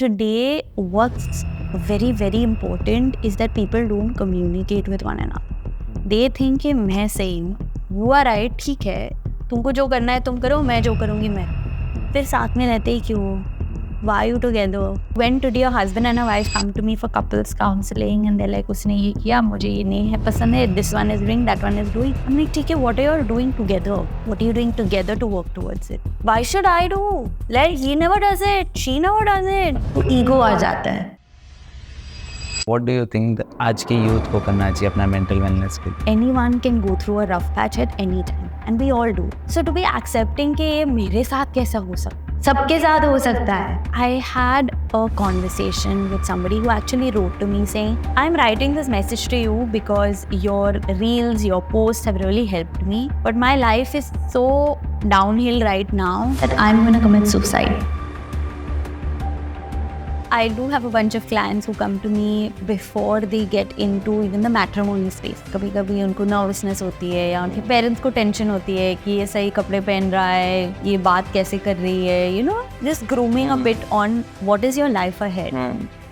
today what's very very important is that people don't communicate with one another. They think कि मैं सही हूँ, you are right, ठीक है, तुमको जो करना है तुम करो, मैं जो करूँगी मैं. फिर साथ में रहते ही क्यों? Why are you together? When today your husband and a wife come to me for couples counseling and they're like, उसने ये किया, मुझे ये नहीं है पसंद है, this one is doing, that one is doing. I'm like, ठीक है, what are you all doing together? What are you doing together to work towards it? Why should I do? Like, he never does it, she never does it. तो ego आ जाता है. What do you think आज की youth को करना चाहिए अपना mental wellness के लिए? Anyone can go through a rough patch at any time and we all do. So to be accepting कि ये मेरे साथ कैसा हो सकता है, सबके साथ हो सकता है. I had a conversation with somebody who actually wrote to me saying, I'm writing this message to you because your reels, your posts have really helped me, but my life is so downhill right now that I'm going to commit suicide. I do have a bunch of clients who come to me before they get into even the matrimony space. कभी कभी उनको nervousness होती है या उनके parents को tension होती है कि ये सही कपड़े पहन रहा है, ये बात कैसे कर रही है, you know, just grooming a bit on what is your life ahead.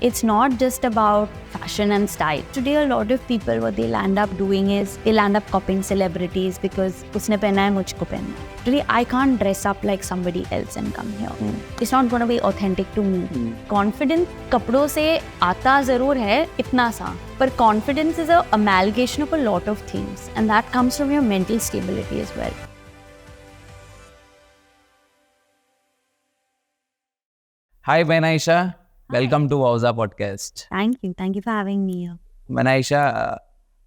It's not just about fashion and style. Today a lot of people, what they'll end up doing is they'll end up copying celebrities because उसने पहना है मुझको पहनना है. Today I can't dress up like somebody else and come here. It's not going to be authentic to me. Confidence कपड़ों से आता ज़रूर है इतना सा, पर confidence is a amalgamation of a lot of things and that comes from your mental stability as well. Hi Benaisha, welcome to Wowza podcast. Thank you for having me here. Benaisha,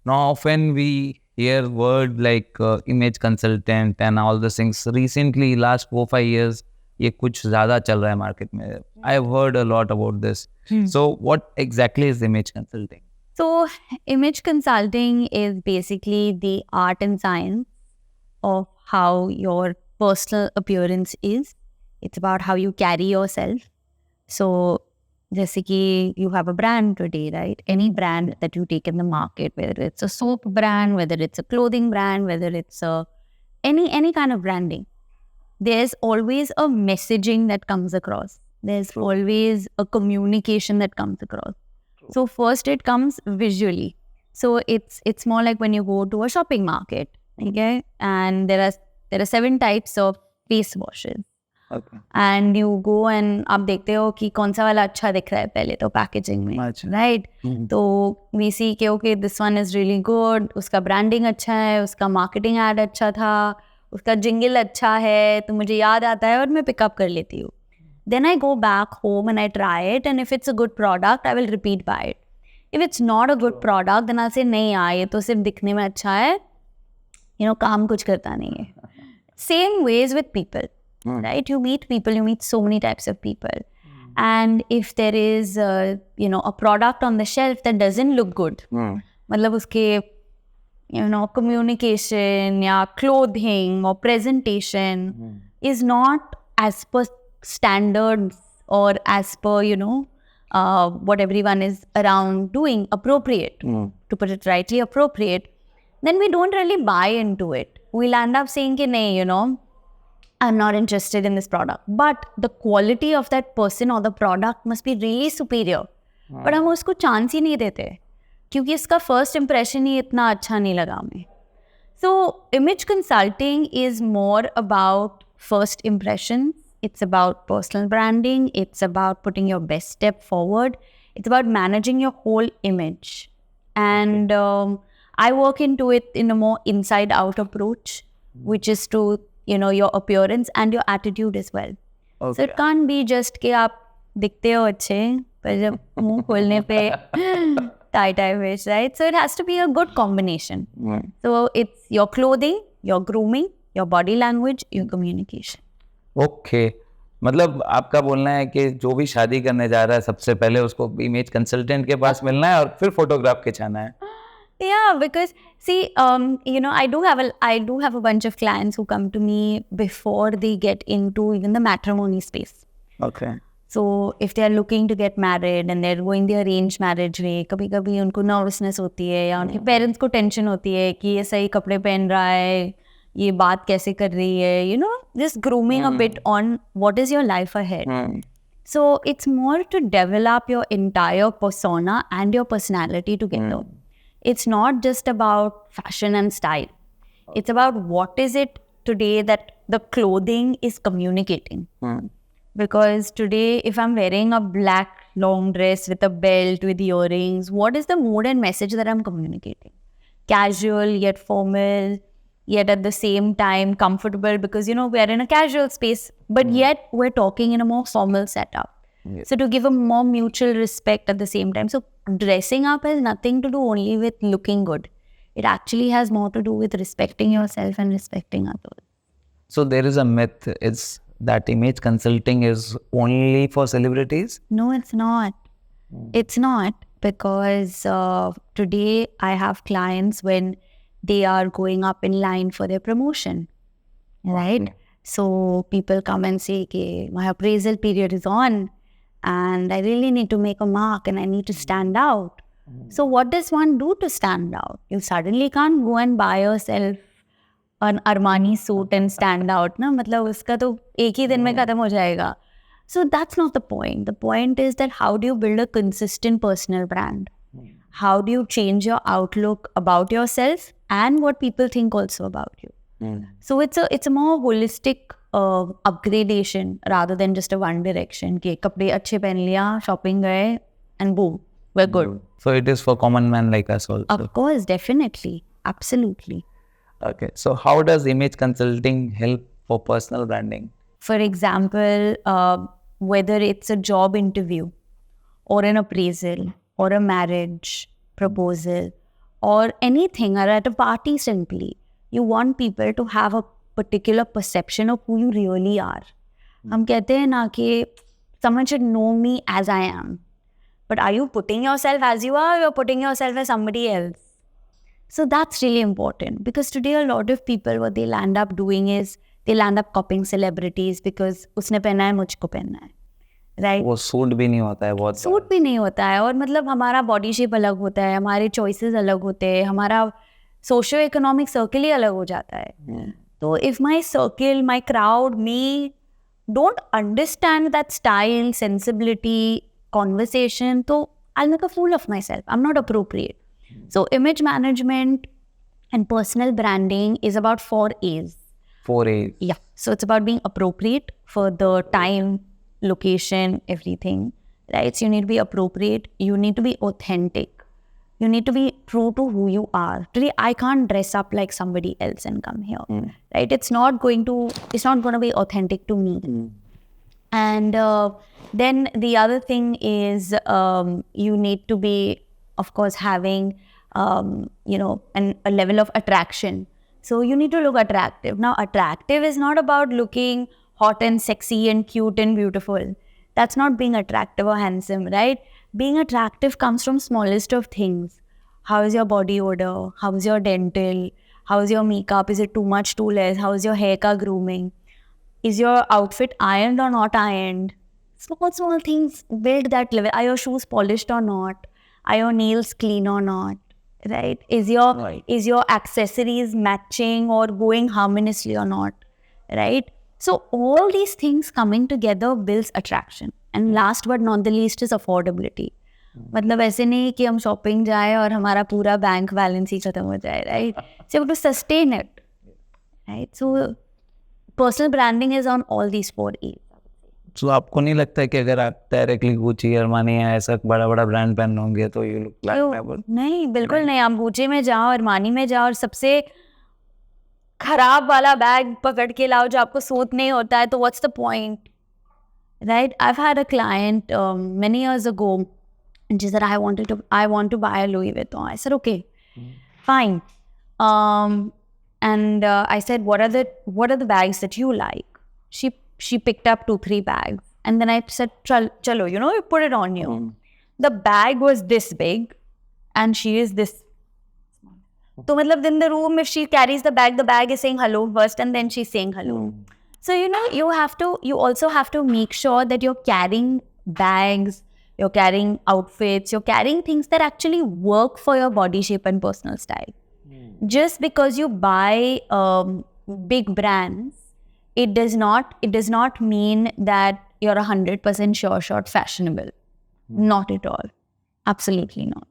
now often we hear word like image consultant and all those things. Recently, last 4-5 years, ये कुछ ज़्यादा चल रहा है market में. I've heard a lot about this. So what exactly is image consulting? So image consulting is basically the art and science of how your personal appearance is. It's about how you carry yourself. So जैसे कि you have a brand today, right? Any brand that you take in the market, whether it's a soap brand, whether it's a clothing brand, whether it's a any kind of branding, there's always a messaging that comes across. There's always a communication that comes across. So first it comes visually. So it's more like when you go to a shopping market, okay? And there are 7 types of face washes. Okay. And you go and आप देखते हो कि कौन सा वाला अच्छा दिख रहा है पहले तो पैकेजिंग में, right? तो we see कि okay, this one is really good, उसका branding अच्छा है, उसका marketing ad अच्छा था, उसका jingle अच्छा है, तो मुझे याद आता है और मैं pick up कर लेती हूँ. Then I go back home and I try it, and if it's a good product, I will repeat buy it. If it's not a good product, then I'll say नहीं यार ये तो सिर्फ दिखने में अच्छा है, you know, काम कुछ करता नहीं है. Same ways with people. Right? You meet people, you meet so many types of people. And if there is, you know, a product on the shelf that doesn't look good, मतलब उसके, you know, communication या clothing or presentation is not as per standards or as per, you know, what everyone is around doing, appropriate, to put it rightly, appropriate, then we don't really buy into it. We'll end up saying कि नहीं, you know, I'm not interested in this product. But the quality of that person or the product must be really superior. But हम उसको chance ही नहीं देते क्योंकि इसका first impression ही इतना अच्छा नहीं लगा हमें. So image consulting is more about first impressions. It's about personal branding. It's about putting your best step forward. It's about managing your whole image. And I work into it in a more inside out approach, which is to, you know, your appearance and your attitude as well. Okay. So it can't be just कि आप दिखते हो अच्छे पर जब मुंह खोलने पे tie fish, right? So it has to be a good combination. So it's your clothing, your grooming, your body language, your communication. Okay. मतलब आपका बोलना है कि जो भी शादी करने जा रहा है सबसे पहले उसको इमेज कंसल्टेंट के पास मिलना है और फिर फोटोग्राफ खिंचाना है. Yeah, because see, you know, I do have a bunch of clients who come to me before they get into even the matrimony space. Okay. So if they are looking to get married and they're going the arranged marriage way, कभी-कभी उनको nervousness होती है या उनके parents को tension होती है कि ये सही कपड़े पहन रहा है, ये बात कैसे कर रही है, you know, just grooming a bit on what is your life ahead. So it's more to develop your entire persona and your personality together. It's not just about fashion and style. It's about what is it today that the clothing is communicating. Because today, if I'm wearing a black long dress with a belt, with earrings, what is the mood and message that I'm communicating? Casual, yet formal, yet at the same time comfortable, because, we're in a casual space, but yet we're talking in a more formal setup. So to give a more mutual respect at the same time. So dressing up has nothing to do only with looking good. It actually has more to do with respecting yourself and respecting others. So there is a myth, it's that image consulting is only for celebrities? No, it's not. It's not, because today I have clients when they are going up in line for their promotion, right? So people come and say, okay, my appraisal period is on and I really need to make a mark and I need to stand out. So what does one do to stand out? You suddenly can't go and buy yourself an Armani suit and stand out, na? मतलब उसका तो एक ही दिन में खत्म हो जाएगा. So that's not the point. The point is that how do you build a consistent personal brand? How do you change your outlook about yourself and what people think also about you? So it's a more holistic upgradation rather than just a one direction. कि कपड़े अच्छे पहन लिया, shopping गए, and boom, we're good. So it is for common man like us also. Of course, definitely, absolutely. Okay, so how does image consulting help for personal branding? For example, whether it's a job interview or an appraisal or a marriage proposal or anything, or at a party simply, you want people to have a particular perception of who you really are. हम कहते हैं ना कि someone should know me as I am. But are you putting yourself as you are, or you're putting yourself as somebody else? So that's really important, because today a lot of people, what they'll end up doing is they'll end up copying celebrities because उसने पहना है मुझको पहनना है, right? वो suit भी नहीं होता है बहुत. सूट भी नहीं होता है, और मतलब हमारा बॉडी शेप अलग होता है, हमारे चॉइसेस अलग होते हैं, हमारा सोशियो इकोनॉमिक सर्किल ही अलग हो जाता है. तो if my circle, my crowd, me don't understand that style, sensibility, conversation, so I'll make a fool of myself. I'm not appropriate. So image management and personal branding is about 4 A's. 4 A's. Yeah. So it's about being appropriate for the time, location, everything, right? So you need to be appropriate. You need to be authentic. You need to be true to who you are. Today, I can't dress up like somebody else and come here, right? It's not going to be authentic to me. And then the other thing is you need to be, of course, having, a level of attraction. So you need to look attractive. Now, attractive is not about looking hot and sexy and cute and beautiful. That's not being attractive or handsome, right? Being attractive comes from smallest of things. How is your body odor? How is your dental? How is your makeup? Is it too much, too less? How is your hair ka grooming? Is your outfit ironed or not ironed? Small things build that level. Are your shoes polished or not? Are your nails clean or not? Right? Is your accessories matching or going harmoniously or not? Right? So all these things coming together builds attraction. And last but not the least is affordability. मतलब ऐसे नहीं कि हम shopping जाए और हमारा पूरा bank balance ही खत्म हो जाए, right? So you have to sustain it, right? So personal branding is on all these 4 A's. So आपको नहीं लगता है कि अगर आप डायरेक्टली गुची, अरमानी या ऐसा बड़ा ब्रांड पहन होंगे तो यू लुक लाइक? नहीं, बिल्कुल नहीं. आप गुची में जाओ, अरमानी में जाओ और सबसे खराब वाला बैग पकड़ के लाओ जो आपको सूट नहीं होता है, तो what's the point? Right? I've had a client many years ago, and she said, I want to buy a Louis Vuitton. I said, okay, fine. And I said, what are the bags that you like? She picked up 2-3 bags, and then I said, chalo, you put it on you. The bag was this big, and she is this small. So, matlab, in the room, if she carries the bag is saying hello first, and then she's saying hello. So, you also have to make sure that you're carrying bags, you're carrying outfits, you're carrying things that actually work for your body shape and personal style. Just because you buy big brands, it does not mean that you're 100% sure shot fashionable. Not at all. Absolutely not.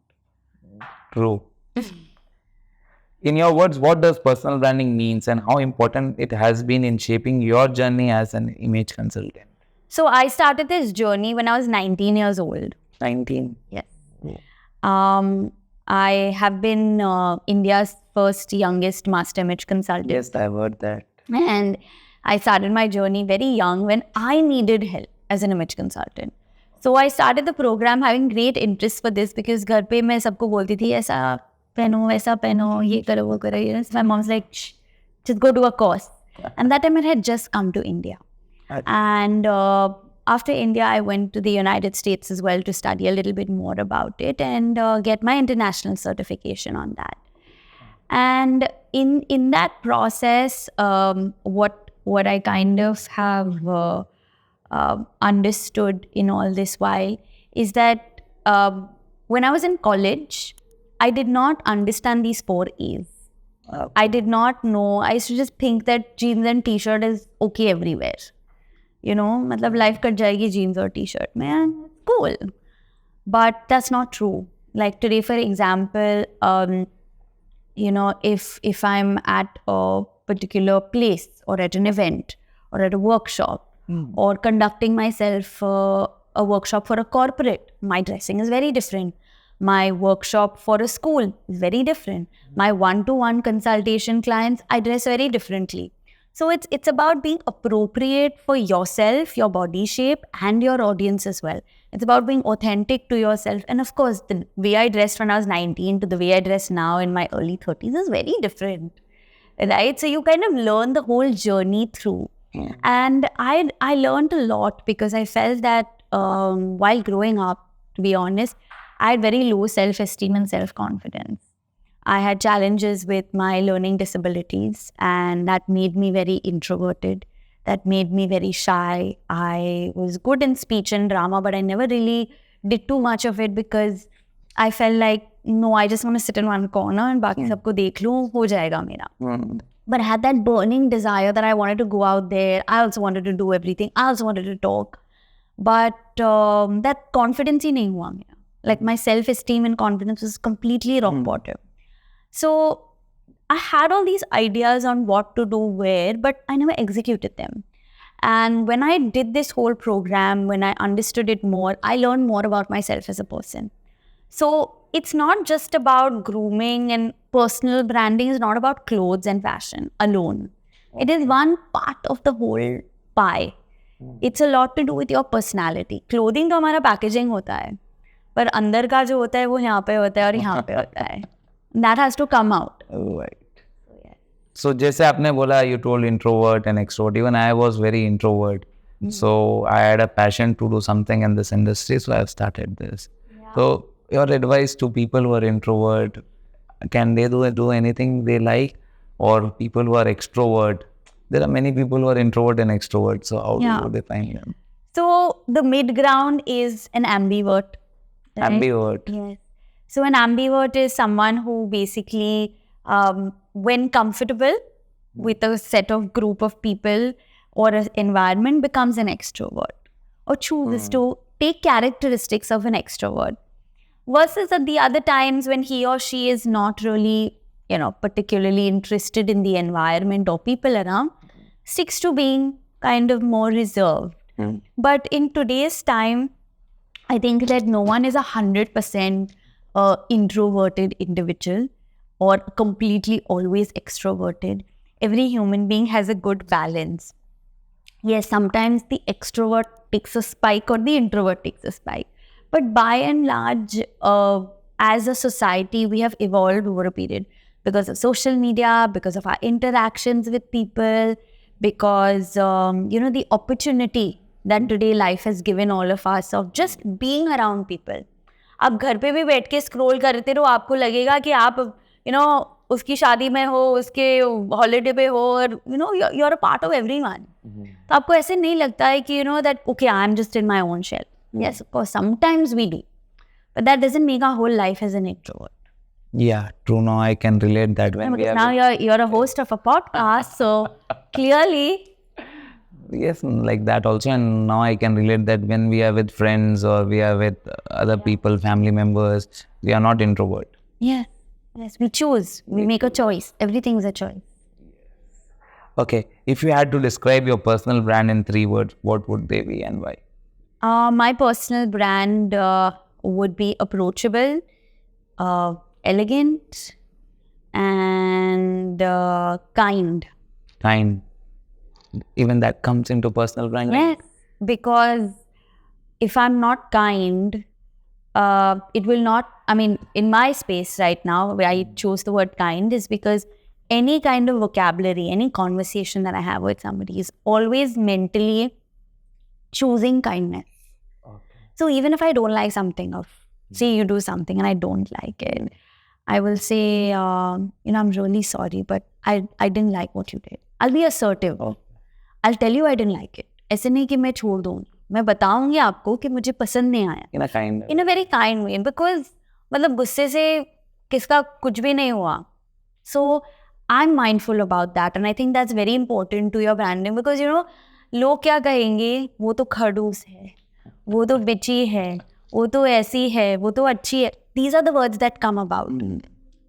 True. In your words, what does personal branding means and how important it has been in shaping your journey as an image consultant? So I started this journey when I was 19 years old. 19. Yes. I have been India's first youngest master image consultant. Yes, I've heard that. And I started my journey very young when I needed help as an image consultant. So I started the program having great interest for this because घर पे मैं सबको बोलती थी ऐसा पहनो वैसा पहनो ये करो वो करो. My mom's like, just go do a course. And that time I had just come to India. And after India, I went to the United States as well to study a little bit more about it and get my international certification on that. And in that process, what I kind of have understood in all this while is that when I was in college, I did not understand these 4 A's. I did not know. I used to just think that jeans and t-shirt is okay everywhere. You know, matlab life cut jayegi jeans or t-shirt. Man, cool. But that's not true. Like today, for example, you know, if I'm at a particular place or at an event or at a workshop or conducting myself a workshop for a corporate, my dressing is very different. My workshop for a school is very different. My one-to-one consultation clients, I dress very differently. So it's about being appropriate for yourself, your body shape, and your audience as well. It's about being authentic to yourself. And of course, the way I dressed when I was 19 to the way I dress now in my early 30s is very different, right? So you kind of learn the whole journey through. And I learned a lot because I felt that while growing up, to be honest, I had very low self-esteem and self-confidence. I had challenges with my learning disabilities, and that made me very introverted. That made me very shy. I was good in speech and drama, but I never really did too much of it because I felt like, no, I just want to sit in one corner and बाकी सबको देख लूँ, हो जाएगा मेरा. But I had that burning desire that I wanted to go out there. I also wanted to do everything. I also wanted to talk. But that confidence ही नहीं हुआ मेरा. Like my self-esteem and confidence was completely rock bottom. So I had all these ideas on what to do where, but I never executed them. And when I did this whole program, when I understood it more, I learned more about myself as a person. So it's not just about grooming, and personal branding is not about clothes and fashion alone. It is one part of the whole pie. It's a lot to do with your personality. Clothing तो हमारा packaging होता है, पर अंदर का जो होता है वो यहाँ पे होता है और यहाँ पे होता है. That has to come out. Right. So जैसे आपने बोला, you told introvert and extrovert. Even I was very introvert. So I had a passion to do something in this industry. So I have started this. Yeah. So your advice to people who are introvert, can they do anything they like? Or people who are extrovert? There are many people who are introvert and extrovert. So how do they find them? So the mid ground is an ambivert. Right? Ambivert. Yes. So an ambivert is someone who basically, when comfortable with a set of group of people or an environment, becomes an extrovert or chooses to take characteristics of an extrovert. Versus at the other times when he or she is not really, you know, particularly interested in the environment or people around, sticks to being kind of more reserved. But in today's time, I think that no one is 100% introverted individual or completely always extroverted. Every human being has a good balance. Yes, sometimes the extrovert takes a spike or the introvert takes a spike. But by and large, as a society, we have evolved over a period because of social media, because of our interactions with people, because, you know, the opportunity that today life has given all of us of just being around people. आप घर पे भी बैठ के scroll करते रहो, आपको लगेगा कि आप यू नो उसकी शादी में हो, उसके हॉलीडे पे हो, और you know you are a part of everyone. तो आपको ऐसे नहीं लगता है कि you know that okay I am just in my own shell. Yes, of course, sometimes we do. But that doesn't make our whole life as an introvert. Yeah, true. Now I can relate that. Now you're a host of a podcast, so clearly Yes, like that also. And now I can relate that when we are with friends or we are with other people, family members, we are not introvert. Yes, yes, we choose. We make a choice. Everything's a choice. Okay, if you had to describe your personal brand in 3 words, what would they be and why? My personal brand would be approachable, elegant, and kind. Kind. Even that comes into personal brand. Yes, because if I'm not kind, it will not, I mean, in my space right now, where I chose the word kind is because any kind of vocabulary, any conversation that I have with somebody is always mentally choosing kindness. Okay. So even if I don't like something, or say you do something and I don't like it, I will say, I'm really sorry, but I didn't like what you did. I'll be assertive. I'll tell you I didn't like it. ऐसे नहीं कि मैं छोड़ दूँ. मैं बताऊंगी आपको कि मुझे पसंद नहीं आया. In a very kind way, because मतलब गुस्से से किसका कुछ भी नहीं हुआ. So I'm mindful about that, and I think that's very important to your branding, because लोग क्या कहेंगे, वो तो खड़ूस है, वो तो बिची है, वो तो ऐसी है, वो तो अच्छी है. These are the words that come about,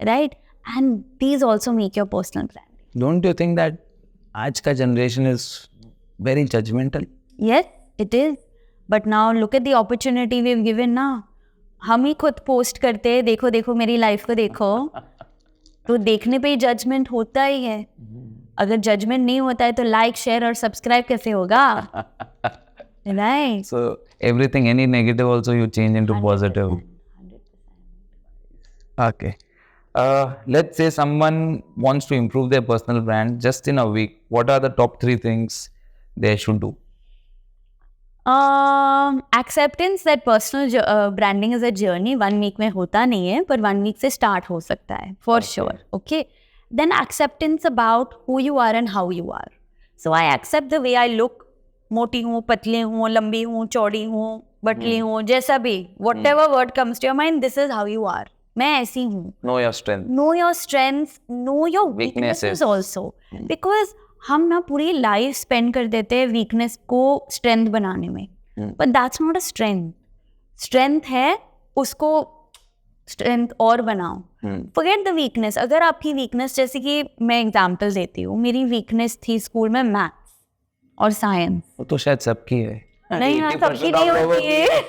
right? And these also make your personal branding. Don't you think that आज का generation is very judgmental? Yes, it is. But now look at the opportunity we've given now. हम ही खुद post करते हैं, देखो देखो मेरी life को देखो. तो देखने पे ही जजमेंट होता ही है. अगर जजमेंट नहीं होता है तो लाइक, शेयर और सब्सक्राइब कैसे होगा? Right. So everything, any negative also you change into 100%. Positive. 100%. Okay. Let's say someone wants to improve their personal brand just in a week. What are the top 3 things they should do? Acceptance that personal branding is a journey. 1 week में होता नहीं है, पर 1 week से start हो सकता है, for sure. Okay. Then acceptance about who you are and how you are. So I accept the way I look. मोटी हूँ, पतली हूँ, लंबी हूँ, चौड़ी हूँ, बटली हूँ, जैसा भी, whatever word comes to your mind, this is how you are. मैं ऐसी हूँ. Know your strength. Know your strengths. Know your weaknesses also. Because हम ना पूरी लाइफ स्पेंड कर देते हैं वीकनेस को स्ट्रेंथ बनाने में. But that's not a strength. Strength है, उसको स्ट्रेंथ और बनाओ. Forget the weakness. अगर आपकी वीकनेस, जैसे कि मैं एग्जाम्पल देती हूँ, मेरी वीकनेस थी स्कूल में मैथ्स और साइंस. वो तो शायद सबकी है. नहीं, सबकी नहीं होती है.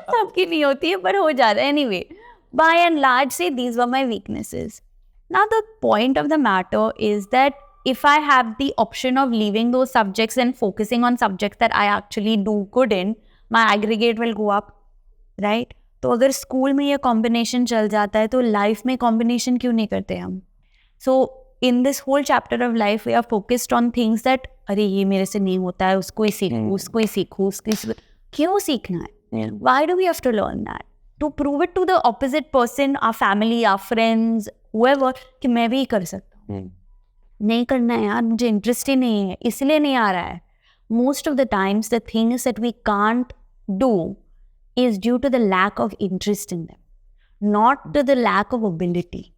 सबकी नहीं होती है, पर हो जाता है. Anyway, by and large, say these were my weaknesses. Now the point of the matter is that if I have the option of leaving those subjects and focusing on subjects that I actually do good in, my aggregate will go up, right? तो अगर school में ये combination चल जाता है तो life में combination क्यों नहीं करते हम? So in this whole chapter of life, we are focused on things that, अरे ये मेरे से नहीं होता है, उसको ही सीखूं, उसको ही सीखूं, क्यों सीखना है? Why do we have to learn that? To prove it to the opposite person, our family, our friends, whoever, कि मैं भी कर सकता हूँ. नहीं करना है यार, मुझे इंटरेस्ट ही नहीं है, इसलिए नहीं आ रहा है. Most of the times, the things that we can't do is due to the lack of interest in them, not to the lack of ability.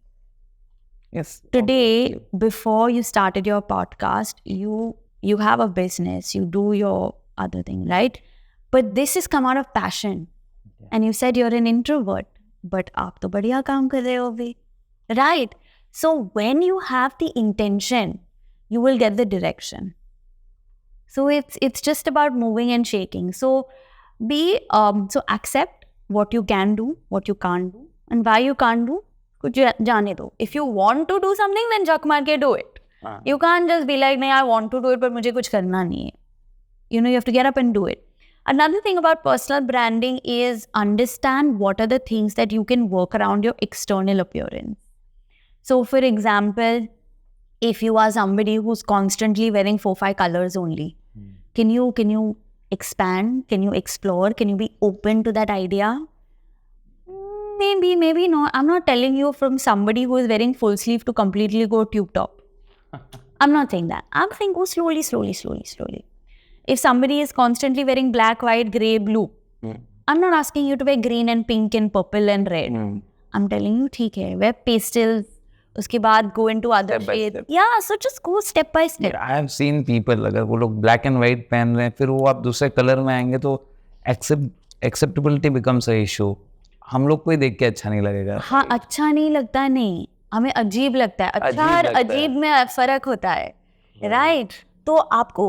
Yes. Today, before you started your podcast, you have a business, you do your other thing, right? But this has come out of passion. Yeah. And you said you're an introvert, but aap to badhiya kaam kar rahe ho bhi. Right? So when you have the intention, you will get the direction. So it's just about moving and shaking. So so accept what you can do, what you can't do, and why you can't do. कुछ जाने दो. If you want to do something, then जक मार के do it. You can't just be like, नहीं, I want to do it, पर मुझे कुछ करना नहीं है. You have to get up and do it. Another thing about personal branding is understand what are the things that you can work around your external appearance. So, for example, if you are somebody who's constantly wearing 4-5 colors only, can you expand? Can you explore? Can you be open to that idea? Maybe no. I'm not telling you from somebody who is wearing full sleeve to completely go tube top. I'm not saying that. I'm saying go slowly. If somebody is constantly wearing black, white, grey, blue, I'm not asking you to wear green and pink and purple and red. I'm telling you, ठीक है, wear pastels, उसके बाद go into other Step by shades. step. Yeah, so just go step by step. I have seen people, अगर वो लोग black and white पहन रहे हैं, फिर वो आप दूसरे कलर में आएंगे तो acceptability becomes a issue. हम लोग को ही देख के अच्छा नहीं लगेगा. हाँ, अच्छा नहीं लगता, नहीं, हमें अजीब लगता है. अच्छा और अजीब में फर्क होता है, राइट? तो आपको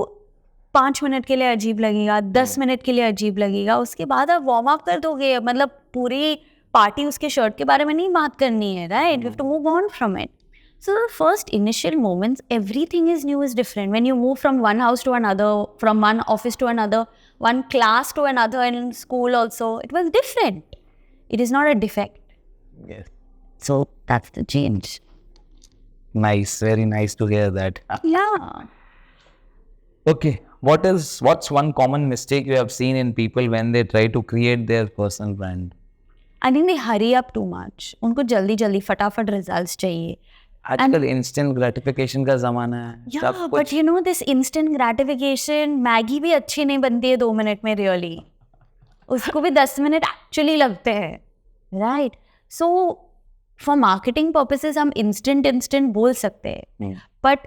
5 मिनट के लिए अजीब लगेगा, 10 मिनट के लिए अजीब लगेगा, उसके बाद आप वार्म अप कर दोगे. मतलब पूरी पार्टी उसके शर्ट के बारे में नहीं बात करनी है, right? You have to move on from it. So the first initial moments, everything is new, is different. When you move from one house to another, from one office to another, one class to another, and in school also, it was different. It is not a defect. Yes. So that's the change. Nice, very nice to hear that. Yeah. Okay, what's one common mistake you have seen in people when they try to create their personal brand? I think they hurry up too much. उनको जल्दी जल्दी फटाफट results चाहिए. आजकल instant gratification का ज़माना है. Yeah, but you know this instant gratification, Maggi भी अच्छी नहीं बनती है 2 मिनट में really. उसको भी 10 मिनट actually लगते हैं, right? So for marketing purposes हम instant बोल सकते हैं. But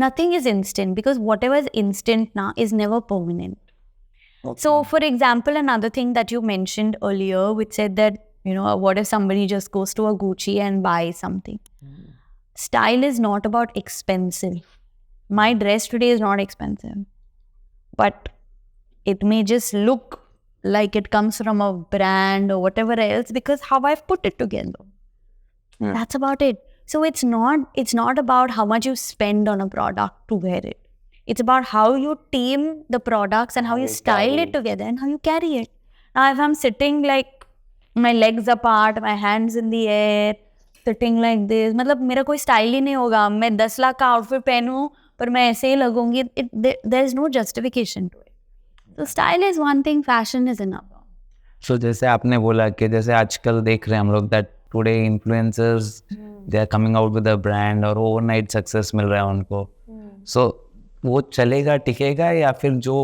nothing is instant because whatever is instant now is never permanent. Okay. So for example, another thing that you mentioned earlier, which said that, you know, what if somebody just goes to a Gucci and buys something? Style is not about expensive. My dress today is not expensive, but it may just look like it comes from a brand or whatever else because how I've put it together. That's about it. So it's not about how much you spend on a product to wear it. It's about how you team the products and how you style it together and how you carry it. Now, if I'm sitting like my legs apart, my hands in the air, sitting like this, मतलब मेरा कोई style ही नहीं होगा. मैं 10 लाख का outfit पहनूं पर मैं ऐसे ही लगूंगी. There is no justification to it. So style is one thing, fashion is another. So जैसे आपने बोला कि जैसे आजकल देख रहे हैं हम लोग that today influencers they are coming out with a brand और overnight success मिल रहा है उनको. So वो चलेगा, टिकेगा, या फिर जो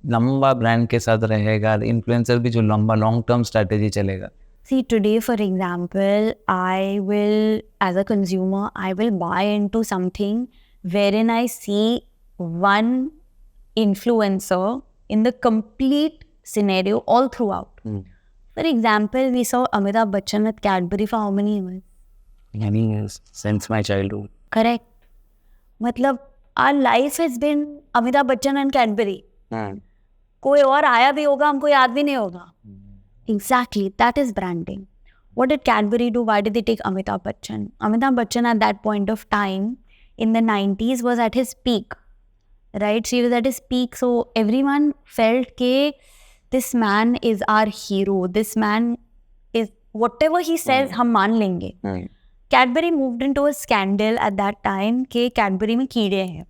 लंबा ब्रांड के साथ रहेगा इन्फ्लुएंसर भी जो लंबा लॉन्ग टर्म स्ट्रैटेजी चलेगा? See, today, for example, I will, as a consumer, I will buy into something wherein I see one influencer in the complete scenario all throughout. For example, we saw Amitabh Bachchan at Cadbury for how many years? Many years, since my childhood. Correct. मतलब our life has been Amitabh Bachchan and Cadbury. कोई और आया भी होगा, हमको याद भी नहीं होगा. Exactly, that is branding. What did Cadbury do? Why did they take Amitabh Bachchan? Amitabh Bachchan at that point of time in the 90s was at his peak, right? So he was at his peak. So everyone felt that this man is our hero. This man is, whatever he says, हम मान लेंगे. Cadbury moved into a scandal at that time कि Cadbury में कीड़े हैं.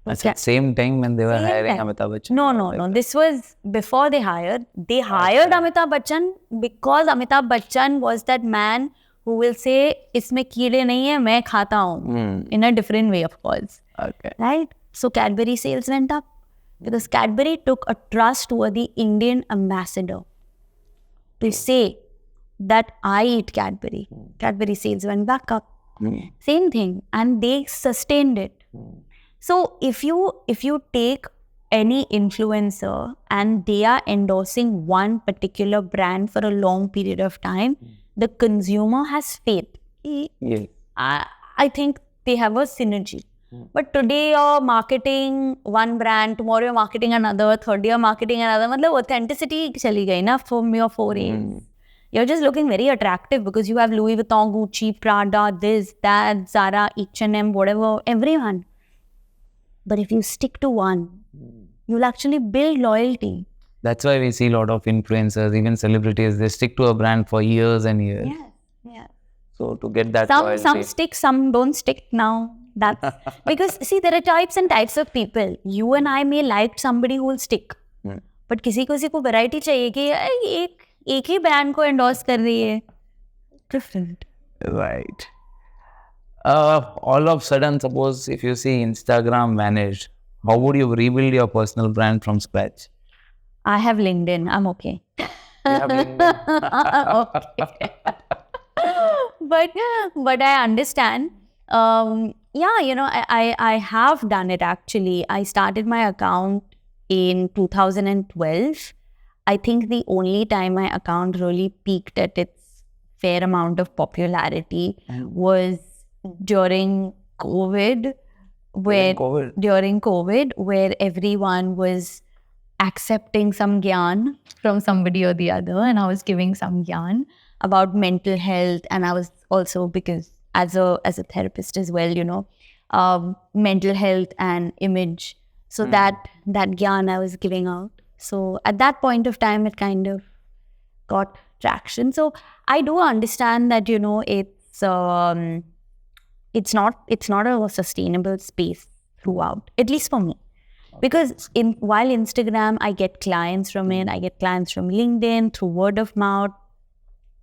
At the same time when they were hiring Amitabh Bachchan? No. This was before they hired. They hired Amitabh Bachchan because Amitabh Bachchan was that man who will say, इसमें कीड़े नहीं है, मैं खाता हूँ. In a different way, of course. Okay. Right? So Cadbury sales went up because Cadbury took a trustworthy Indian ambassador to say that I eat Cadbury. Cadbury sales went back up. Same thing. And they sustained it. So if you take any influencer and they are endorsing one particular brand for a long period of time, the consumer has faith. Yes. I think they have a synergy. But today you're marketing one brand, tomorrow you're marketing another, third you're marketing another. मतलब authenticity चली गई ना from your forays. You're just looking very attractive because you have Louis Vuitton, Gucci, Prada, this, that, Zara, H&M, whatever, everyone. But if you stick to one, you'll actually build loyalty. That's why we see a lot of influencers, even celebrities, they stick to a brand for years and years. Yes. So to get that some stick, some don't stick now. That's because see, there are types and types of people. You and I may like somebody who will stick. But किसी को variety चाहिए कि एक ही brand को endorse कर रही है. Different. Right. All of a sudden, suppose if you see Instagram vanished, how would you rebuild your personal brand from scratch? I have LinkedIn. I'm okay. You have LinkedIn? I'm okay. but I understand. Yeah, you know, I have done it actually. I started my account in 2012. I think the only time my account really peaked at its fair amount of popularity was during COVID, during COVID, where everyone was accepting some gyan from somebody or the other, and I was giving some gyan about mental health, and I was also, because as a therapist as well, you know, mental health and image. So that gyan I was giving out. So at that point of time, it kind of got traction. So I do understand that, you know, it's not a sustainable space throughout, at least for me. Because while Instagram, I get clients from it, I get clients from LinkedIn through word of mouth.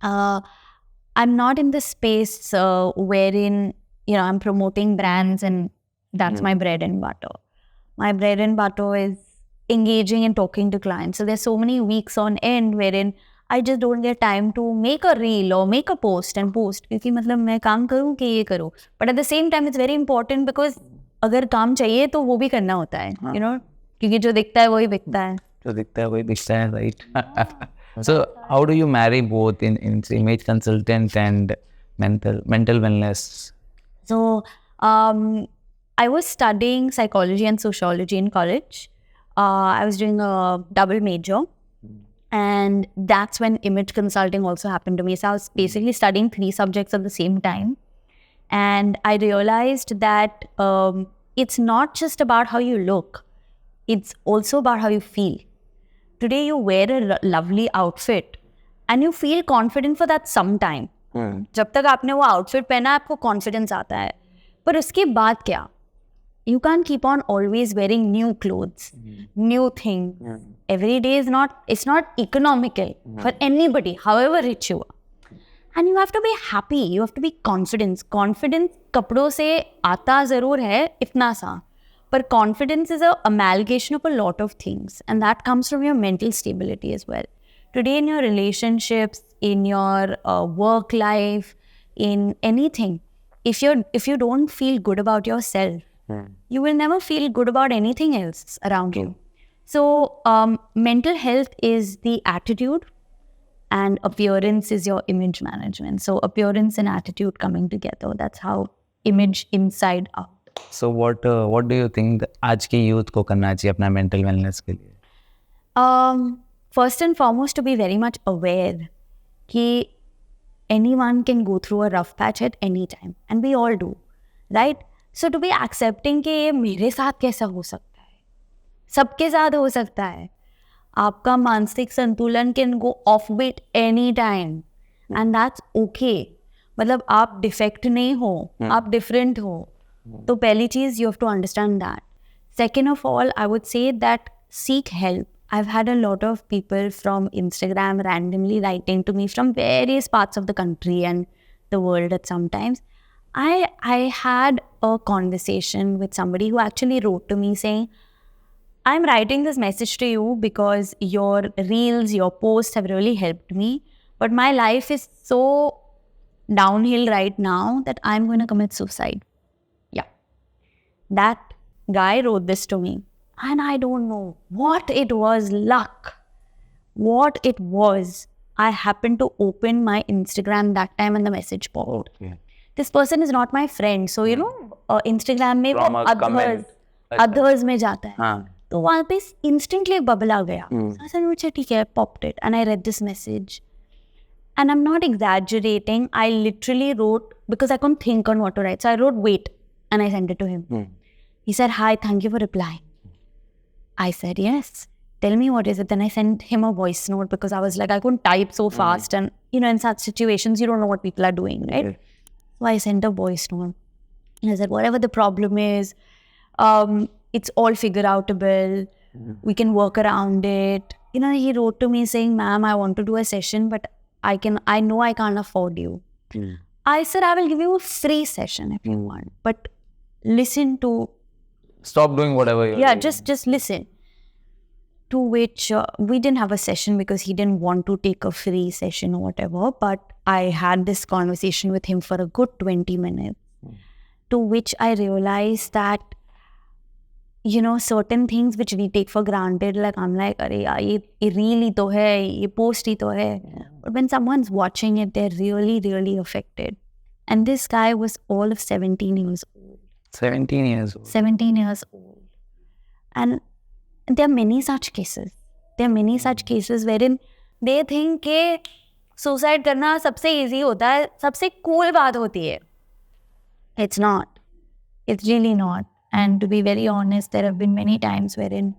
I'm not in the space wherein, you know, I'm promoting brands and that's my bread and butter. My bread and butter is engaging and talking to clients. So there's so many weeks on end wherein I just don't get time to make a reel or make a post and post. क्योंकि मतलब मैं काम करूँ कि ये करूँ. But at the same time, it's very important because अगर काम चाहिए तो वो भी करना होता है, you know, क्योंकि जो दिखता है वही बिकता है. जो दिखता है वही बिकता है, right? So how do you marry both in image consultant and mental wellness? So I was studying psychology and sociology in college. I was doing a double major. And that's when image consulting also happened to me. So I was basically studying 3 subjects at the same time. And I realized that it's not just about how you look. It's also about how you feel. Today you wear a lovely outfit and you feel confident for that sometime. जब तक आपने वो outfit पहना आपको confidence आता है. पर उसके बाद क्या? You can't keep on always wearing new clothes, new things. Every day is it's not economical for anybody, however rich you are. And you have to be happy, you have to be confident. Confidence कपड़ों से आता ज़रूर है इतना सा. But confidence is an amalgamation of a lot of things. And that comes from your mental stability as well. Today in your relationships, in your work life, in anything, if you don't feel good about yourself, you will never feel good about anything else around you. So mental health is the attitude and appearance is your image management. So appearance and attitude coming together. That's how image inside out. So what do you think आज के youth को करना चाहिए अपना mental wellness के लिए? First and foremost, to be very much aware कि anyone can go through a rough patch at any time. And we all do. Right? So to be accepting कि ये मेरे साथ कैसा हो सकता है, सबके साथ हो सकता है. आपका मानसिक संतुलन can go offbeat any time, and that's okay. मतलब आप defect नहीं हो, आप different हो. तो पहली चीज you have to understand that. Second of all, I would say that seek help. I've had a lot of people from Instagram randomly writing to me from various parts of the country and the world at some times. I had a conversation with somebody who actually wrote to me saying, I'm writing this message to you because your reels, your posts have really helped me. But my life is so downhill right now that I'm going to commit suicide. Yeah. That guy wrote this to me. And I don't know what it was, luck. What it was. I happened to open my Instagram that time and the message popped. Okay. This person is not my friend. So, you know, Instagram में वो others में जाता है. हाँ. तो वहाँ पे instantly एक bubble आ गया. I said, मुझे ठीक है, popped it. And I read this message. And I'm not exaggerating. I literally wrote, because I couldn't think on what to write. So I wrote, wait. And I sent it to him. He said, hi, thank you for replying. I said, yes. Tell me what is it. Then I sent him a voice note because I was like, I couldn't type so fast. And, you know, in such situations, you don't know what people are doing, right? Okay. So I sent a voice note. And I said, whatever the problem is, it's all figure outable. We can work around it. You know, he wrote to me saying, ma'am, I want to do a session, but I know I can't afford you. I said, I will give you a free session if you want, but listen to... Stop doing whatever you're doing. Just listen. to which we didn't have a session because he didn't want to take a free session or whatever, but I had this conversation with him for a good 20 minutes, to which I realized that, you know, certain things which we take for granted, like I'm like, "Arey yaar, ye reel hi to hai, ye post hi to hai." But when someone's watching it, they're really, really affected. And this guy was all of 17 years old. 17 years old. 17 years old. And there are many such cases. There are many such cases wherein they think कि suicide करना सबसे easy होता है, सबसे cool बात होती है. It's not. It's really not. And to be very honest, there have been many times wherein,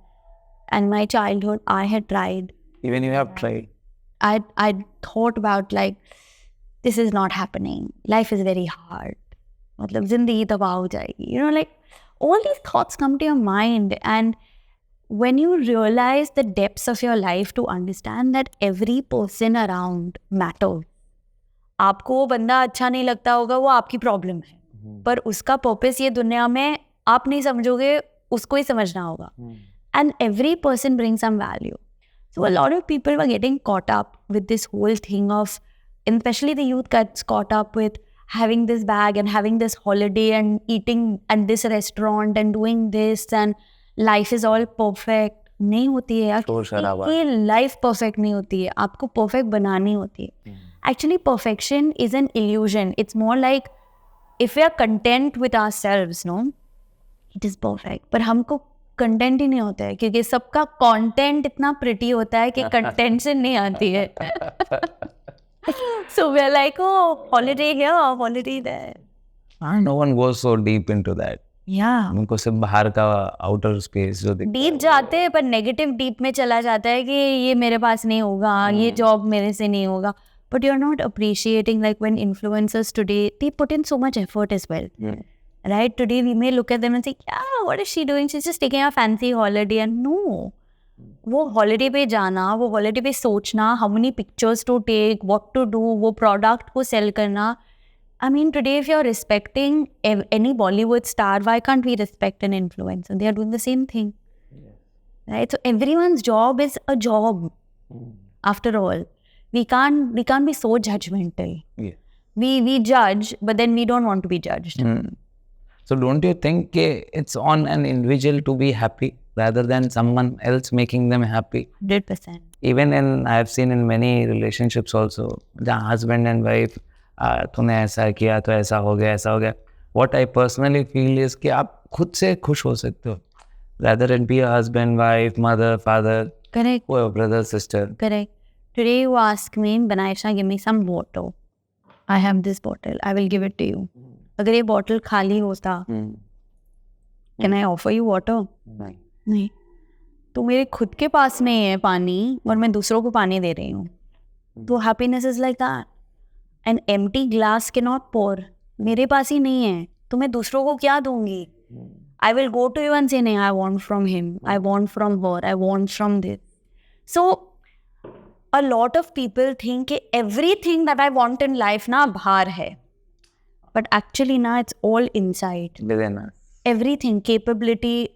in my childhood, I had tried. Even you have tried. I thought about like, this is not happening. Life is very hard. मतलब जिंदगी तबाह हो जाएगी. You know, like all these thoughts come to your mind, and when you realize the depths of your life to understand that every person around matters. आपको वो बंदा अच्छा नहीं लगता होगा, वो आपकी प्रॉब्लम है, पर उसका पर्पस ये दुनिया में आप नहीं समझोगे, उसको ही समझना होगा. And every person brings some value. So a lot of people were getting caught up with this whole thing of, especially the youth gets caught up with having this bag and having this holiday and eating at this restaurant and doing this and life is all perfect. नहीं होती है यार, ये life perfect नहीं होती है, आपको perfect बनानी होती है. Actually perfection is an illusion. It's more like if we are content with ourselves, no, it is perfect. पर हमको कंटेंट ही नहीं होता है क्योंकि सबका कंटेंट इतना प्रिटी होता है कि कंटेंशन नहीं आती है. So we're like, oh, holiday here, holiday there. No one goes so deep into that. Yeah. उनको सिर्फ बाहर का outer space जो दिखता है. Deep जाते हैं पर negative deep में चला जाता है कि ये मेरे पास नहीं होगा, ये job मेरे से नहीं होगा. But you're not appreciating like when influencers today, they put in so much effort as well. Right? Today we may look at them and say, yeah, what is she doing? She's just taking a fancy holiday. And no. वो holiday पे जाना, वो holiday पे सोचना, how many pictures to take, what to do, वो product को cell करना. I mean, today if you're respecting any Bollywood star, why can't we respect an influencer? They are doing the same thing. Right? So everyone's job is a job. After all, we can't be so judgmental. Yeah. We judge, but then we don't want to be judged. So don't you think it's on an individual to be happy rather than someone else making them happy? 100%. Even I have seen in many relationships also, the husband and wife, तूने ऐसा किया तो ऐसा हो गया, ऐसा हो गया. What I personally feel is कि आप खुद से खुश हो सकते हो. Rather it be a husband, wife, mother, father, Correct. or brother, sister. Correct. Today you ask me, Banaisha, give me some water. I have this bottle. I will give it to you. अगर ये bottle खाली होता, can I offer you water? नहीं. तो मेरे खुद के पास नहीं है पानी और मैं दूसरों को पानी दे रही हूँ. तो happiness is like that. An empty glass cannot pour. मेरे पास ही नहीं है, तो मैं दूसरों को क्या दूंगी? I will go to you and say, नहीं, I want from him, I want from her, I want from this. So, a lot of people think कि everything that I want in life ना बाहर है. But actually ना, it's all inside. Within us. Everything, capability,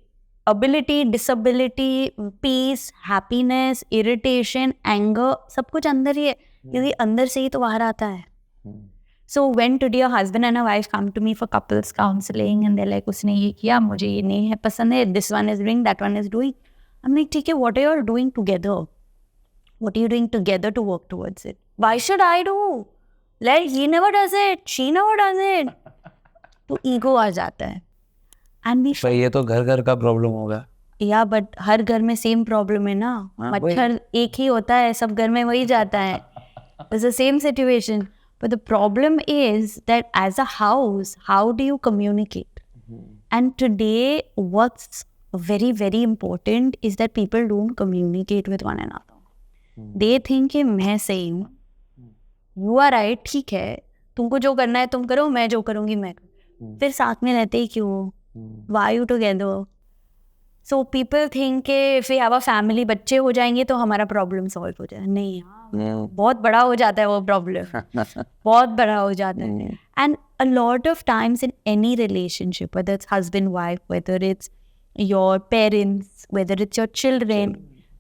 ability, disability, peace, happiness, irritation, anger, सब कुछ अंदर ही है. क्योंकि अंदर से ही तो बाहर आता है. So when today a husband and a wife come to me for couples counseling and they're like, उसने ये किया, मुझे ये नहीं है पसंद है, this one is doing, that one is doing. I'm like, ठीक है, what are you all doing together? What are you doing together to work towards it? Why should I do? Like, he never does it, she never does it. तो ego आ जाता है. And we पर ये तो घर का problem होगा. Yeah, but हर घर में same problem है ना. मच्छर एक ही होता है, सब घर में वही जाता है. It's the same situation. But the problem is that as a house, how do you communicate? And today, what's very, very important is that people don't communicate with one another. They think कि मैं सही हूँ. You are right, ठीक है. तुमको जो करना है तुम करो, मैं जो करूँगी मैं करूँ. फिर साथ में रहते ही क्यों? Why you together? So people think कि if we have a family, बच्चे हो जाएंगे तो हमारा problem solve हो जाए. नहीं यार, बहुत बड़ा हो जाता है वो problem. बहुत बड़ा हो जाता है. And a lot of times in any relationship, whether it's husband, wife, whether it's your parents, whether it's your children,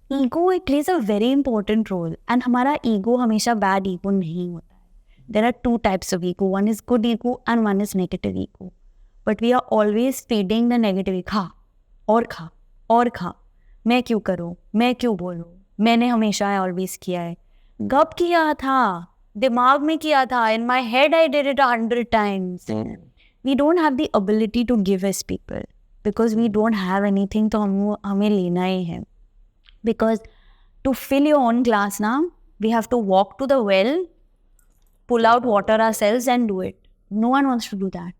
ego, it plays a very important role. And हमारा ego हमेशा bad ego नहीं होता है. There are two types of ego. One is good ego and one is negative ego. But we are always feeding the negative. खा और खा. मैं क्यों करूँ? मैं क्यों बोलूँ? मैंने हमेशा always किया है. कब किया था? दिमाग में किया था. In my head I did it 100 times. We don't have the ability to give as people because we don't have anything तो हमें लेना ही है. Because to fill your own glass now, we have to walk to the well, pull out water ourselves and do it. No one wants to do that.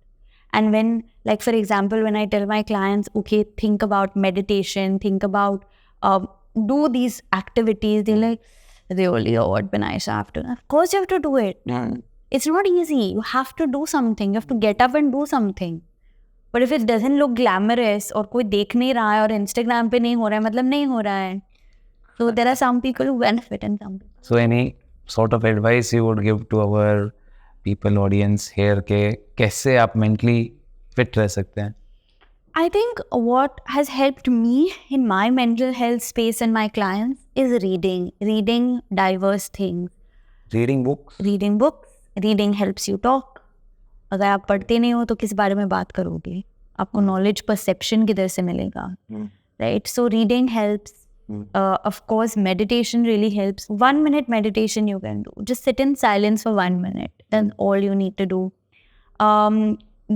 And when, like for example, when I tell my clients, okay, think about meditation, think about, do these activities, they're like, really, oh, what Binaisha have to? Of course you have to do it. It's not easy. You have to do something. You have to get up and do something. But if it doesn't look glamorous और कोई देख नहीं रहा है और Instagram पे नहीं हो रहा है, मतलब नहीं हो रहा है. So there are some people who benefit and some people. So any sort of advice you would give to our people, audience here के कैसे आप mentally fit रह सकते हैं? I think what has helped me in my mental health space and my clients is reading diverse things. Reading books? Reading helps you talk. अगर आप पढ़ते नहीं हो तो किस बारे में बात करोगे? आपको knowledge perception किधर से मिलेगा? Right? So reading helps. Of course, meditation really helps. 1 minute meditation you can do. Just sit in silence for 1 minute. That's all you need to do.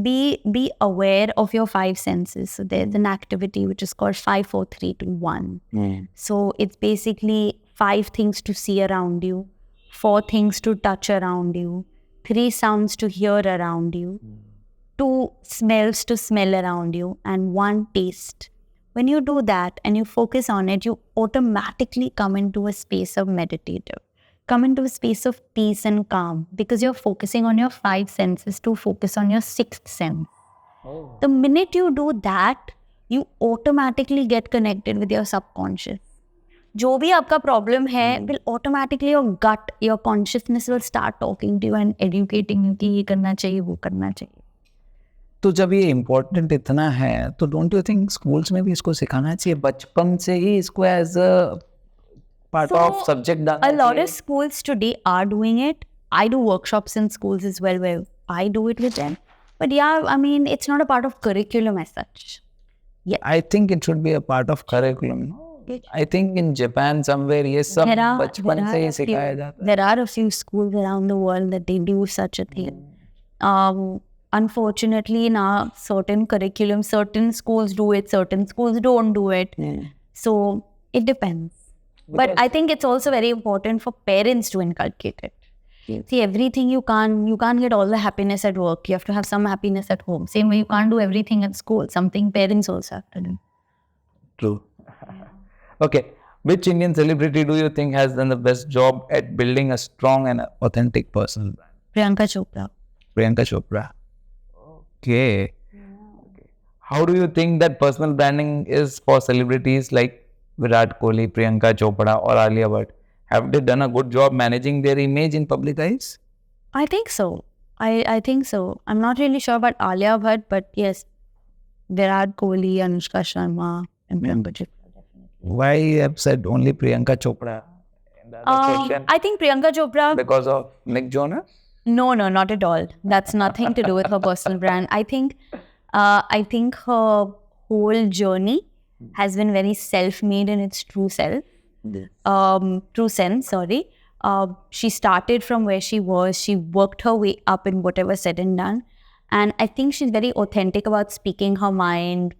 Be aware of your 5 senses. So there's an activity which is called 5, 4, 3, 2, 1. So it's basically 5 things to see around you, 4 things to touch around you, 3 sounds to hear around you, 2 smells to smell around you, and 1 taste. When you do that and you focus on it, you automatically come into a space of meditative, come into a space of peace and calm because you're focusing on your 5 senses to focus on your 6th sense. The minute you do that, you automatically get connected with your subconscious. जो भी आपका problem है, will automatically your gut, your consciousness will start talking to you and educating you कि ये करना चाहिए, वो करना चाहिए. तो जब ये इम्पोर्टेंट इतना है तो डोंट यू थिंक स्कूल्स में भी इसको सिखाना चाहिए बचपन से ही इसको as a part of subject डालना चाहिए? A lot of schools today are doing it. I do workshops in schools as well where I do it with them. But yeah, I mean, it's not a part of curriculum as such. Yeah, I think it should be a part of curriculum. I think in Japan somewhere ये सब बचपन से ही सिखाया जाता है. There are a few schools around the world that they do such a thing. Unfortunately, now certain curriculum, certain schools do it, certain schools don't do it. So it depends. But I think it's also very important for parents to inculcate it. See, everything you can't get all the happiness at work. You have to have some happiness at home. Same way you can't do everything at school. Something parents also have to do. True. Okay. Which Indian celebrity do you think has done the best job at building a strong and authentic personal brand? Priyanka Chopra. Priyanka Chopra. Okay. How do you think that personal branding is for celebrities like Virat Kohli, Priyanka Chopra or Alia Bhatt? Have they done a good job managing their image in public eyes? I think so. I think so. I'm not really sure about Alia Bhatt, but yes, Virat Kohli, Anushka Sharma, and Priyanka Chopra. Why you have said only Priyanka Chopra? I think Priyanka Chopra... Because of Nick Jonas? No, not at all. That's nothing to do with her personal brand. I think her whole journey has been very self-made in its true sense. She started from where she was. She worked her way up in whatever said and done. And I think she's very authentic about speaking her mind,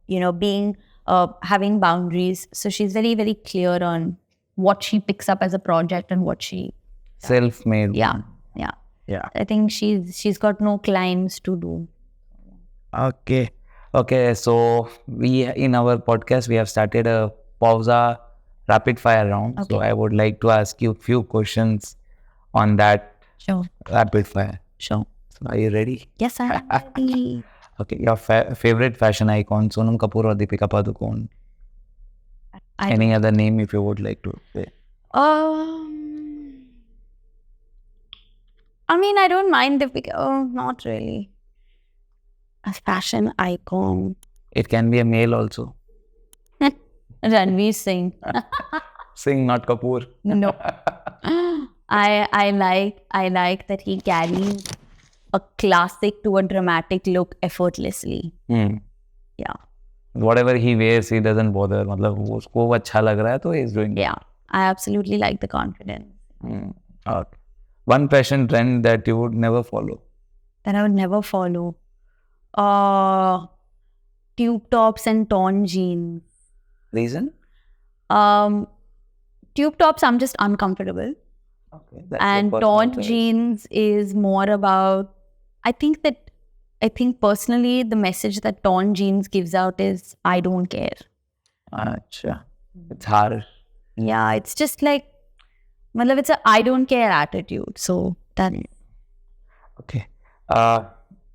having boundaries. So she's very, very clear on what she picks up as a project and what she... Self-made. Yeah. I think she's got no climbs to do. Okay. So we in our podcast we have started a pausa rapid fire round. Okay. So I would like to ask you a few questions on that. Sure. Rapid fire. Sure. So are you ready? Yes, I am ready. Okay. Your favorite fashion icon, Sonam Kapoor or Deepika Padukone? Any other name if you would like to say? I mean, I don't mind Deepika. Oh, not really. A fashion icon. It can be a male also. Ranveer Singh. Singh, not Kapoor. No. I like that he carries a classic to a dramatic look effortlessly. Yeah. Whatever he wears, he doesn't bother. मतलब उसको वो अच्छा लग रहा है तो he is doing it. Yeah. I absolutely like the confidence. Okay. One fashion trend that you would never follow. That I would never follow. Tube tops and torn jeans. Reason? Tube tops, I'm just uncomfortable. Okay. That's And your personal torn choice. jeans is more about, I think personally the message that torn jeans gives out is I don't care. Achha. It's harsh. Yeah, it's just like, matlab it's a I don't care attitude. So that Okay.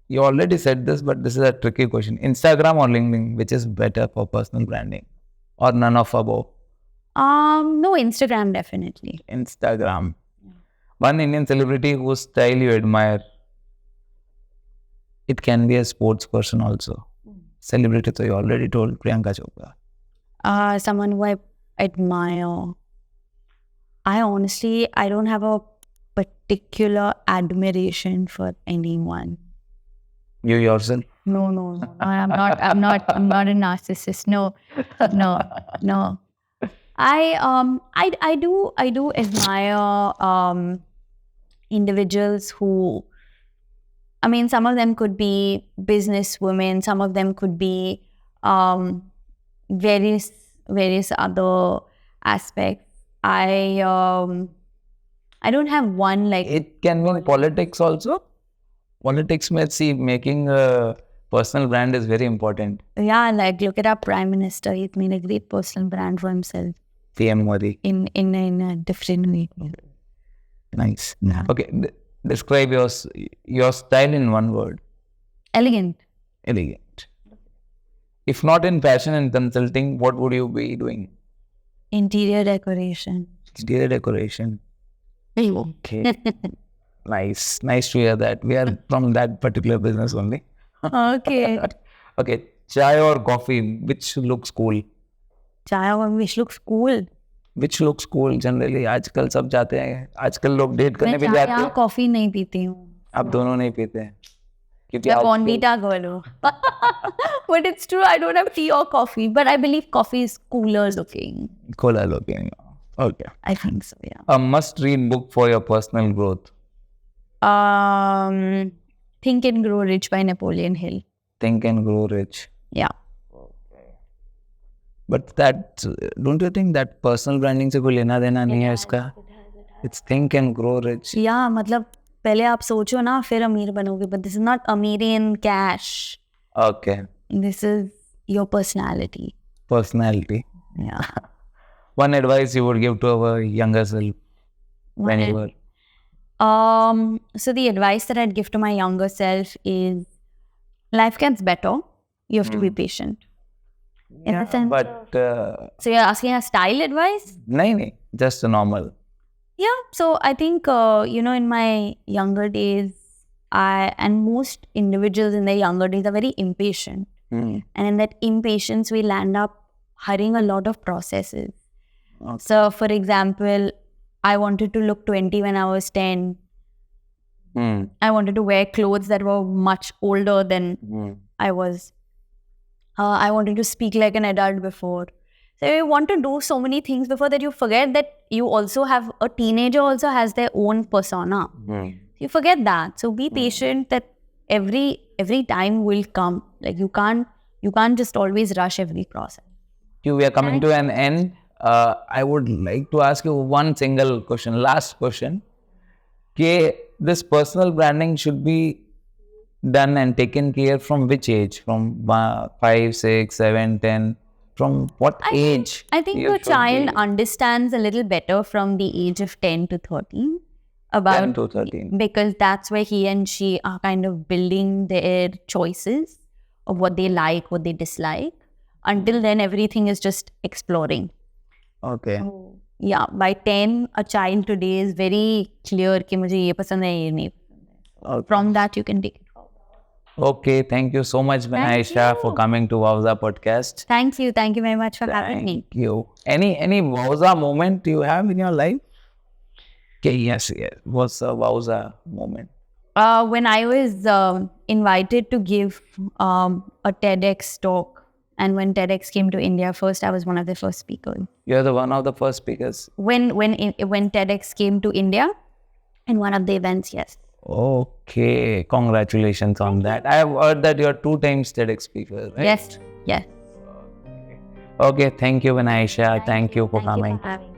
You already said this, but this is a tricky question. Instagram or LinkedIn, which is better for personal branding? Or none of above? no, Instagram definitely. Instagram. One Indian celebrity whose style you admire. It can be a sports person also. Celebrity, so you already told Priyanka Chopra. Someone who I admire. I don't have a particular admiration for anyone. You yourself? No. I'm not a narcissist. No. I do admire individuals who, I mean, some of them could be business women, some of them could be various other aspects. I don't have one like. It can mean politics also. Politics may see making a personal brand is very important. Yeah, like look at our Prime Minister. He's made a great personal brand for himself. PM Modi. In a different way. Nice. Okay, describe your style in one word. Elegant. Elegant. If not in fashion and consulting, what would you be doing? Interior decoration. Interior decoration. Okay. Nice to hear that. We are from that particular business only. Okay. Okay, chai or coffee, which looks cool? Chai or which looks cool? Which looks cool generally? आजकल सब जाते हैं. आजकल लोग date करने भी मैं जाते चाय हैं. या कॉफी नहीं पीती हूँ. आप दोनों नहीं पीते हैं. क्योंकि मैं आजकल- Bonvita girl हूँ. But it's true, I don't have tea or coffee. But I believe coffee is cooler looking. Cola looking. Okay. I think so, yeah. A must-read book for your personal growth. Think and Grow Rich by Napoleon Hill. Think and Grow Rich. Yeah. But that, don't you think that personal branding से कोई लेना देना नहीं है इसका? It's Think and Grow Rich. Yeah, मतलब पहले आप सोचो ना फिर अमीर बनोगे. But this is not अमीरी in cash. Okay. This is your personality. Personality. Yeah. One advice you would give to our younger self when you were. So the advice that I'd give to my younger self is life gets better. You have to be patient. In the sense. But So you're asking a style advice? नहीं, just a normal. Yeah. So I think, in my younger days, and most individuals in their younger days are very impatient. And in that impatience, we'll end up hurrying a lot of processes. Okay. So for example, I wanted to look 20 when I was 10. I wanted to wear clothes that were much older than I was. I wanted to speak like an adult before. So you want to do so many things before that you forget that you also have, a teenager also has their own persona. You forget that. So be patient that every time will come. Like you can't just always rush every process. We are coming to an end. I would like to ask you one single question, last question. This personal branding should be done and taken care from which age? From 5, 6, 7, 10? From what age? I think you a should child be? understands a little better from the age of 10 to 13. About 10 to 13. Because that's where he and she are kind of building their choices of what they like, what they dislike. Until then, everything is just exploring. Okay. Yeah, by 10, a child today is very clear कि मुझे ये पसंद है, ये नहीं पसंद है. Okay. From that, you can take it forward. Okay, thank you so much, Aisha, for coming to Wowza podcast. Thank you very much for having me. Thank you. Any Wowza moment you have in your life? Okay, yes. What's a Wowza moment? When I was invited to give a TEDx talk, and when TEDx came to India first, I was one of the first speakers. You're the one of the first speakers. When TEDx came to India, in one of the events, yes. Okay, congratulations on that. I have heard that you're 2 times TEDx speaker, right? Yes. Okay, thank you, Aisha. Thank you for coming. Thank you for having me.